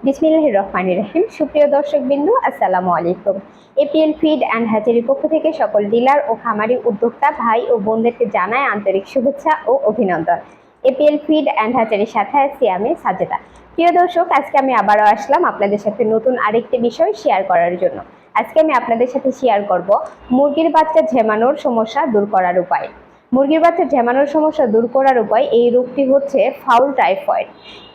বিসমিল্লাহির রহমানির রহিম। সুপ্রিয় দর্শকবৃন্দ, আসসালামু আলাইকুম। এপিএল ফিড অ্যান্ড হ্যাচারির পক্ষ থেকে সকল ডিলার ও খামারি উদ্যোক্তা ভাই ও বোনদেরকে জানাই আন্তরিক শুভেচ্ছা ও অভিনন্দন। এপিএল ফিড অ্যান্ড হ্যাচারির সাথে আছি আমি সাজেদা। প্রিয় দর্শক, আজকে আমি আবারও আসলাম আপনাদের সাথে নতুন আরেকটি বিষয় শেয়ার করার জন্য। আজকে আমি আপনাদের সাথে শেয়ার করব মুরগির বাচ্চা ঝেমানোর সমস্যা দূর করার উপায়। মুরগির বাচ্চা ঝেমানোর সমস্যা দূর করার উপায়, এই রোগটি হচ্ছে ফাউল টাইফয়েড,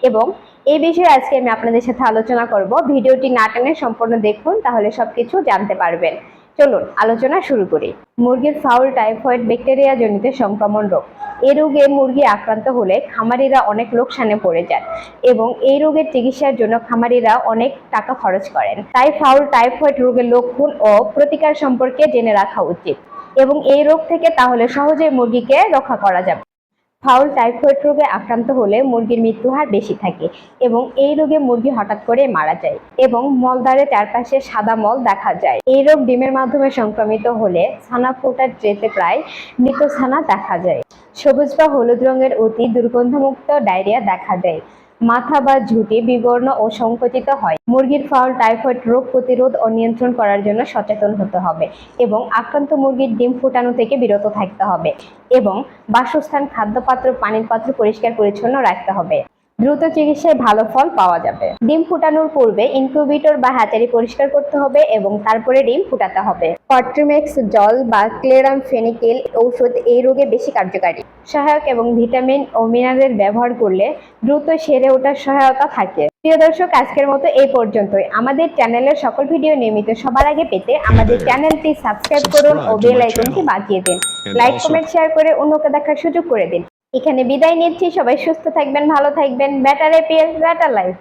এবং এই বিষয়ে আজকে আমি আপনাদের সাথে আলোচনা করব। ভিডিওটি না টেনে সম্পূর্ণ দেখুন, তাহলে সবকিছু জানতে পারবেন। চলুন আলোচনা শুরু করি। মুরগির ফাউল টাইফয়েড ব্যাকটেরিয়া জনিত সংক্রমণ রোগ। এই রোগে মুরগি আক্রান্ত হলে খামারিরা অনেক লোকসানে পড়ে যান এবং এই রোগের চিকিৎসার জন্য খামারিরা অনেক টাকা খরচ করেন। তাই ফাউল টাইফয়েড রোগের লক্ষণ ও প্রতিকার সম্পর্কে জেনে রাখা উচিত, এবং এই রোগ থেকে তাহলে সহজেই মুরগিকে রক্ষা করা যাবে। ফাউল টাইফয়েড রোগে আক্রান্ত হলে মুরগির মৃত্যু হার বেশি থাকে এবং এই রোগে মুরগি হঠাৎ করে মারা যায় এবং মলদ্বারের চারপাশে সাদা মল দেখা যায়। এই রোগ ডিমের মাধ্যমে সংক্রমিত হলে ছানা ফোটার ট্রেতে প্রায় মৃত ছানা দেখা যায়। সবুজ বা হলুদ রঙের অতি দুর্গন্ধমুক্ত ডায়রিয়া দেখা দেয়। মাথা বা ঝুঁটি বিবর্ণ ও সংকুচিত হয়। মুরগির ফাউল টাইফয়েড রোগ প্রতিরোধ ও নিয়ন্ত্রণ করার জন্য সচেতন হতে হবে এবং আক্রান্ত মুরগির ডিম ফুটানো থেকে বিরত থাকতে হবে এবং বাসস্থান, খাদ্যপাত্র, পানির পাত্র পরিষ্কার পরিচ্ছন্ন রাখতে হবে। দ্রুত চিকিৎসায় ভালো ফল পাওয়া যাবে। ডিম ফুটানোর পূর্বে ইনকিউবেটর বা হ্যাচারি পরিষ্কার করতে হবে এবং তারপরে ডিম ফুটাতে হবে। কট্রিমেক্স জল বা ক্লেরামফেনিকেল ঔষধ এই রোগে বেশি কার্যকারী, সহায়ক এবং ভিটামিন ও মিনারেল ব্যবহার করলে দ্রুত সেরে ওঠার সহায়তা থাকে। প্রিয় দর্শক, আজকের মতো এই পর্যন্তই। আমাদের চ্যানেলের সকল ভিডিও নিয়মিত সবার আগে পেতে আমাদের চ্যানেলটি সাবস্ক্রাইব করুন ও বেল আইকনটি বাজিয়ে দিন। লাইক, কমেন্ট, শেয়ার করে অন্যকে দেখার সুযোগ করে দিন। এখানে বিদায় নিচ্ছি। সবাই সুস্থ থাকবেন, ভালো থাকবেন। Better APL, better life.